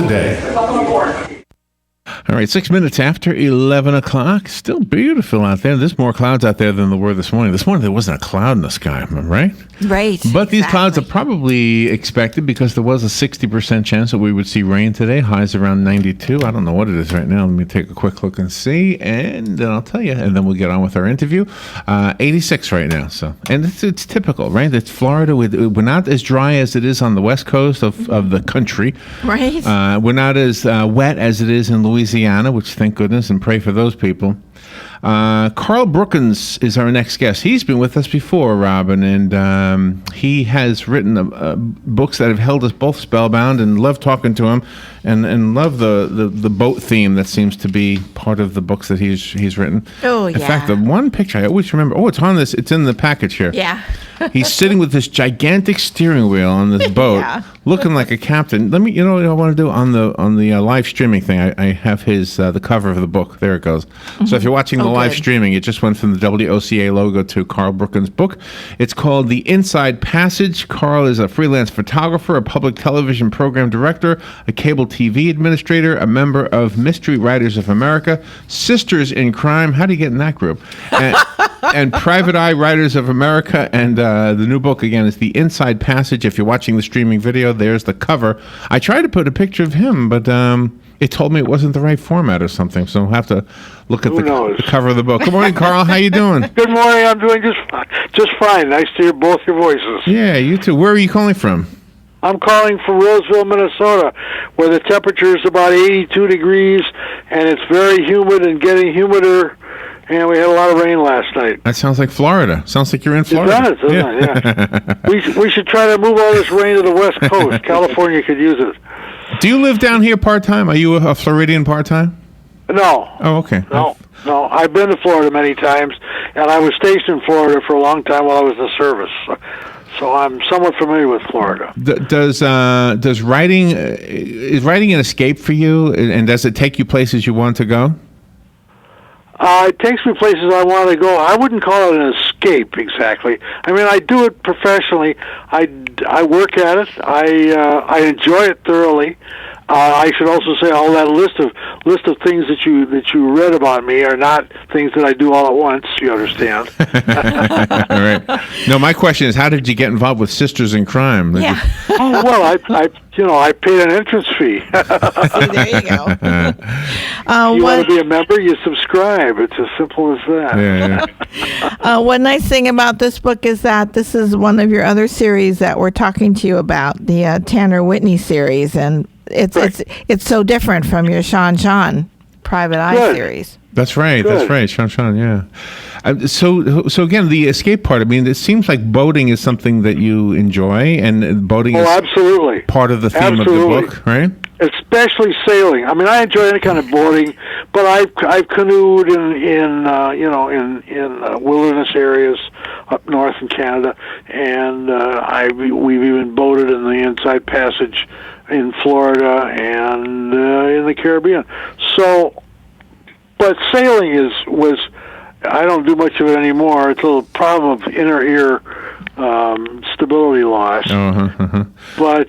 today. All right, 6 minutes after 11 o'clock. Still beautiful out there. There's more clouds out there than there were this morning. This morning there wasn't a cloud in the sky, right? Right. But these clouds are probably expected because there was a 60% chance that we would see rain today. Highs around 92. I don't know what it is right now. Let me take a quick look and see, and then I'll tell you, and then we'll get on with our interview. 86 right now. So, and it's typical, right? It's Florida. We're not as dry as it is on the west coast of the country. Right. We're not as wet as it is in Louisiana, which thank goodness, and pray for those people. Carl Brookins is our next guest. He's been with us before, Robin, and he has written books that have held us both spellbound, and love talking to him, and love the boat theme that seems to be part of the books that he's written. Oh, yeah. In fact, the one picture I always remember. Oh, it's in the package here. Yeah. He's sitting with this gigantic steering wheel on this boat, looking like a captain. Let me, you know what I want to do on the live streaming thing. I have the cover of the book. There it goes. Mm-hmm. So if you're watching the live streaming, it just went from the WOCA logo to Carl Brookins' book. It's called The Inside Passage. Carl is a freelance photographer, a public television program director, a cable TV administrator, a member of Mystery Writers of America, Sisters in Crime. How do you get in that group? And Private Eye Writers of America. And the new book, again, is The Inside Passage. If you're watching the streaming video, there's the cover. I tried to put a picture of him, but it told me it wasn't the right format or something, so I'll have to look at the cover of the book. Good morning, Carl. How you doing? Good morning. I'm doing just fine. Nice to hear both your voices. Yeah, you too. Where are you calling from? I'm calling from Roseville, Minnesota, where the temperature is about 82 degrees, and it's very humid and getting humider. And we had a lot of rain last night. That sounds like Florida. Sounds like you're in Florida. It does, doesn't it? Yeah. We should try to move all this rain to the West Coast. California could use it. Do you live down here part-time? Are you a Floridian part-time? No. Oh, okay. No. I've been to Florida many times, and I was stationed in Florida for a long time while I was in the service. So I'm somewhat familiar with Florida. Does writing is writing an escape for you, and does it take you places you want to go? It takes me places I want to go. I wouldn't call it an escape exactly. I mean, I do it professionally. I work at it. I enjoy it thoroughly. I should also say all that list of things that you read about me are not things that I do all at once. You understand? All right. No, my question is, how did you get involved with Sisters in Crime? Yeah. Oh well, I paid an entrance fee. There you go. You want to be a member, you subscribe. It's as simple as that. Yeah. One nice thing about this book is that this is one of your other series that we're talking to you about, the Tanner Whitney series, and it's so different from your Sean Private Eye series. That's right. Good. That's right. Sean, yeah. So again, the escape part. I mean, it seems like boating is something that you enjoy, and boating is absolutely part of the theme of the book, right? Especially sailing. I mean, I enjoy any kind of boating, but I've canoed in wilderness areas up north in Canada, and we've even boated in the Inside Passage in Florida and in the Caribbean. So, but sailing was I don't do much of it anymore. It's a little problem of inner ear stability loss. But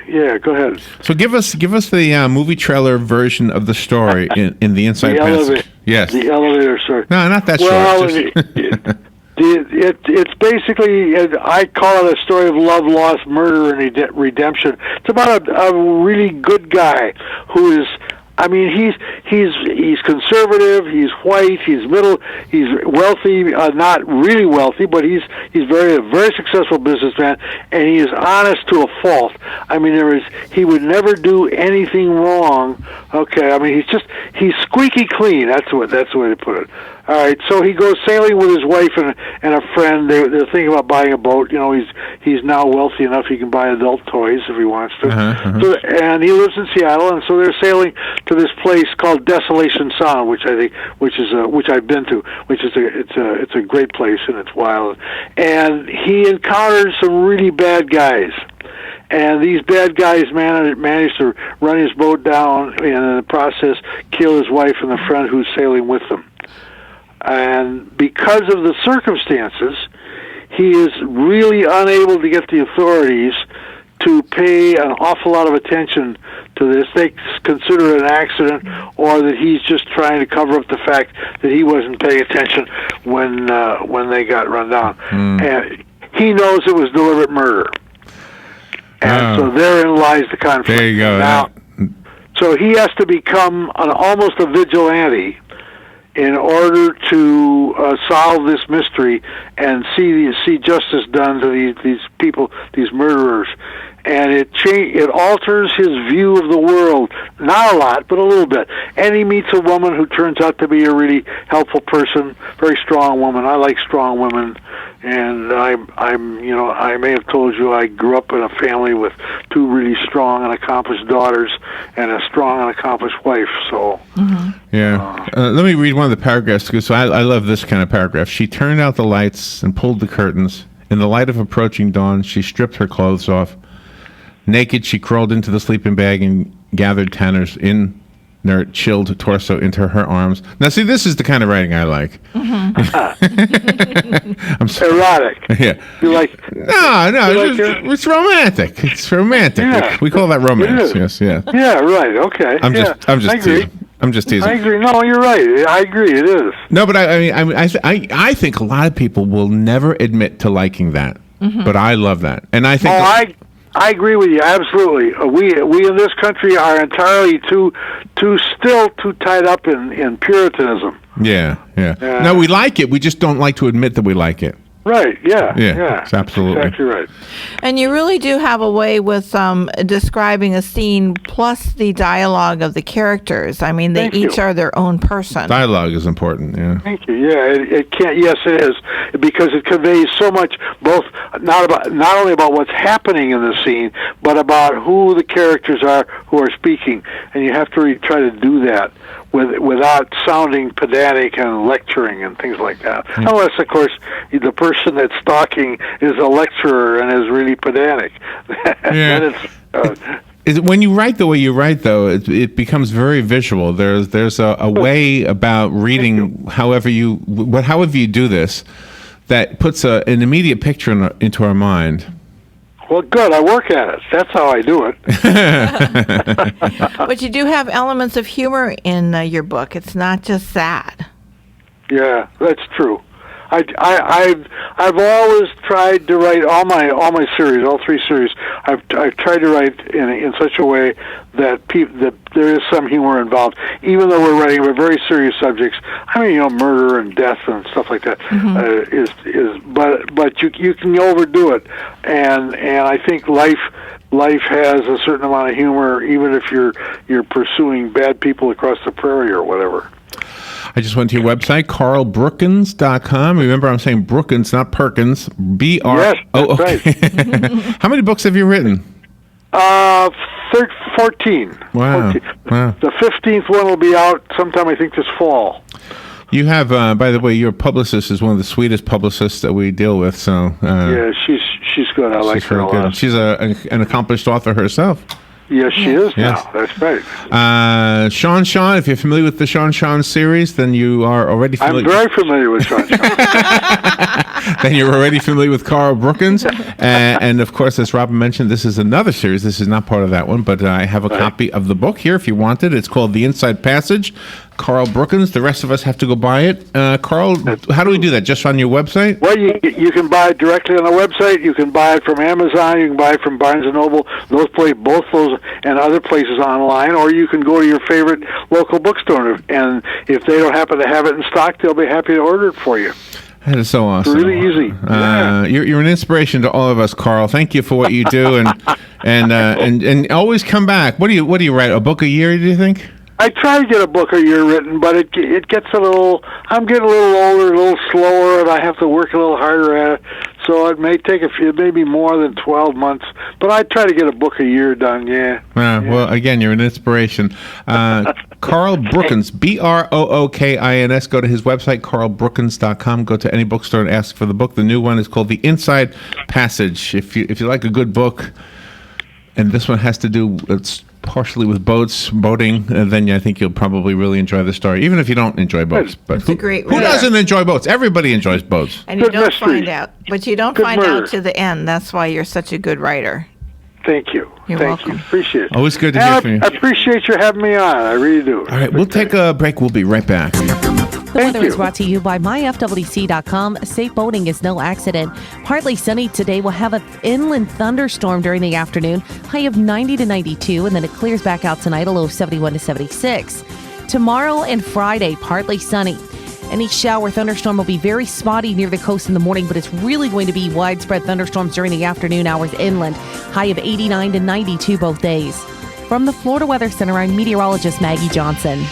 yeah, go ahead. So give us the movie trailer version of the story in the Inside Passage. Yes, the elevator story. No, not that short. It's basically, I call it a story of love, loss, murder, and redemption. It's about a really good guy who is, I mean, he's conservative, he's white, he's middle, he's wealthy, not really wealthy, but he's a very successful businessman, and he is honest to a fault. I mean, he would never do anything wrong. Okay, I mean, he's squeaky clean. That's the way to put it. All right, so he goes sailing with his wife and a friend. They're thinking about buying a boat. You know, he's now wealthy enough he can buy adult toys if he wants to. So, and he lives in Seattle, and so they're sailing to this place called Desolation Sound, which I've been to, it's a great place and it's wild. And he encounters some really bad guys. And these bad guys managed to run his boat down and in the process kill his wife and the friend who's sailing with them. And because of the circumstances, he is really unable to get the authorities to pay an awful lot of attention to this. They consider it an accident, or that he's just trying to cover up the fact that he wasn't paying attention when they got run down. And he knows it was deliberate murder. And so therein lies the conflict. There you go. Now, so he has to become almost a vigilante in order to solve this mystery and see justice done to these people, these murderers. And it alters his view of the world, not a lot, but a little bit. And he meets a woman who turns out to be a really helpful person, very strong woman. I like strong women, and I may have told you I grew up in a family with two really strong and accomplished daughters and a strong and accomplished wife. So, yeah. Let me read one of the paragraphs because I love this kind of paragraph. She turned out the lights and pulled the curtains. In the light of approaching dawn, she stripped her clothes off. Naked, she crawled into the sleeping bag and gathered Tanner's inert, chilled torso into her arms. Now, see, this is the kind of writing I like. I'm sorry. Erotic. Yeah. You like? No, it's romantic. It's romantic. Yeah. We call that romance. Yes, yeah. Yeah, right. Okay. I'm just teasing. I'm just teasing. I agree. No, you're right. I agree. It is. No, but I think a lot of people will never admit to liking that. But I love that, and I think. I agree with you absolutely. We in this country are entirely too tied up in Puritanism. Yeah. No, we like it. We just don't like to admit that we like it. Right. Yeah. It's absolutely exactly right. And you really do have a way with describing a scene plus the dialogue of the characters. I mean, they each are their own person. Dialogue is important. Yeah. Thank you. Yeah, it can't. Yes, it is, because it conveys so much, both not only about what's happening in the scene, but about who the characters are who are speaking, and you have to try to do that without sounding pedantic and lecturing and things like that. Unless, of course, the person that's talking is a lecturer and is really pedantic. Yeah. When you write the way you write, though, it becomes very visual. There's a way about reading, however you do this, that puts an immediate picture into our mind. Well, good. I work at it. That's how I do it. But you do have elements of humor in your book. It's not just sad. Yeah, that's true. I've always tried to write all my series, all three series. I've tried to write in such a way that that there is some humor involved, even though we're writing about very serious subjects. I mean, murder and death and stuff like that but you can overdo it, and I think life has a certain amount of humor, even if you're pursuing bad people across the prairie or whatever. I just went to your website, carlbrookins.com. Remember, I'm saying Brookins, not Perkins. B-R... Yes, that's okay. right. How many books have you written? 14. Wow. 14. Wow. The 15th one will be out sometime, I think, this fall. You have, by the way, your publicist is one of the sweetest publicists that we deal with. So yeah, she's good. I like her a lot. She's an accomplished author herself. Yes, she is now. That's right. Sean, if you're familiar with the Sean series, then you are already familiar. I'm very familiar with Sean. Then you're already familiar with Carl Brookins. And, of course, as Robin mentioned, this is another series. This is not part of that one, but I have a copy of the book here if you want it. It's called The Inside Passage, Carl Brookins. The rest of us have to go buy it. Carl, how do we do that? Just on your website? Well, you can buy it directly on the website. You can buy it from Amazon. You can buy it from Barnes & Noble. Both those and other places online. Or you can go to your favorite local bookstore. And if they don't happen to have it in stock, they'll be happy to order it for you. That is so awesome. It's really easy. You're an inspiration to all of us, Carl. Thank you for what you do, and always come back. What do you write? A book a year? Do you think? I try to get a book a year written, but it gets a little. I'm getting a little older, a little slower, and I have to work a little harder at it. So it may take maybe more than 12 months, but I try to get a book a year done. Yeah. Well, again, you're an inspiration. Carl Brookins, Brookins. Go to his website, carlbrookins.com. Go to any bookstore and ask for the book. The new one is called The Inside Passage. If you like a good book, and this one has to do partially with boating, then I think you'll probably really enjoy the story, even if you don't enjoy boats. But who doesn't enjoy boats? Everybody enjoys boats. And you don't find out. But you don't find out to the end. That's why you're such a good writer. Thank you. You're Thank welcome. you. Appreciate it. Always good to And hear from you. I appreciate you having me on. I really do. All right, we'll take a break. We'll be right back. The weather is brought to you by myfwc.com. Safe boating is no accident. Partly sunny today. We'll have an inland thunderstorm during the afternoon. High of 90 to 92, and then it clears back out tonight, a low of 71 to 76. Tomorrow and Friday, partly sunny. Any shower thunderstorm will be very spotty near the coast in the morning, but it's really going to be widespread thunderstorms during the afternoon hours inland. High of 89 to 92 both days. From the Florida Weather Center, I'm meteorologist Maggie Johnson.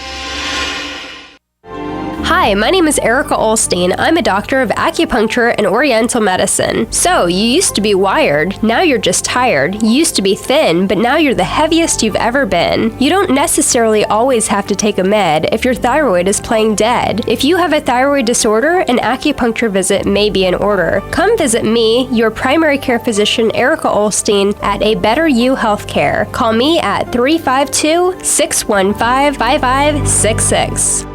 Hi, my name is Erica Olstein. I'm a doctor of acupuncture and oriental medicine. So, you used to be wired, now you're just tired. You used to be thin, but now you're the heaviest you've ever been. You don't necessarily always have to take a med if your thyroid is playing dead. If you have a thyroid disorder, an acupuncture visit may be in order. Come visit me, your primary care physician, Erica Olstein, at A Better You Healthcare. Call me at 352-615-5566.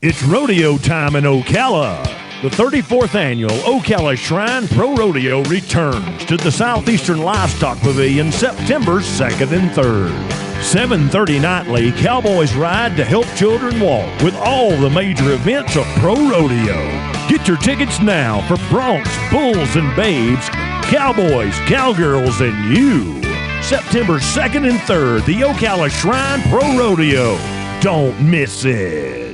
It's rodeo time in Ocala. The 34th annual Ocala Shrine Pro Rodeo returns to the Southeastern Livestock Pavilion September 2nd and 3rd. 7:30 nightly, cowboys ride to help children walk with all the major events of pro rodeo. Get your tickets now for broncs, bulls, and babes, cowboys, cowgirls, and you. September 2nd and 3rd, the Ocala Shrine Pro Rodeo. Don't miss it.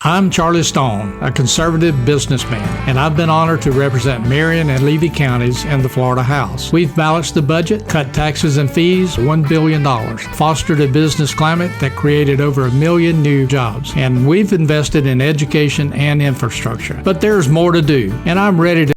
I'm Charlie Stone, a conservative businessman, and I've been honored to represent Marion and Levy counties in the Florida House. We've balanced the budget, cut taxes and fees $1 billion, fostered a business climate that created over 1 million new jobs, and we've invested in education and infrastructure. But there's more to do, and I'm ready to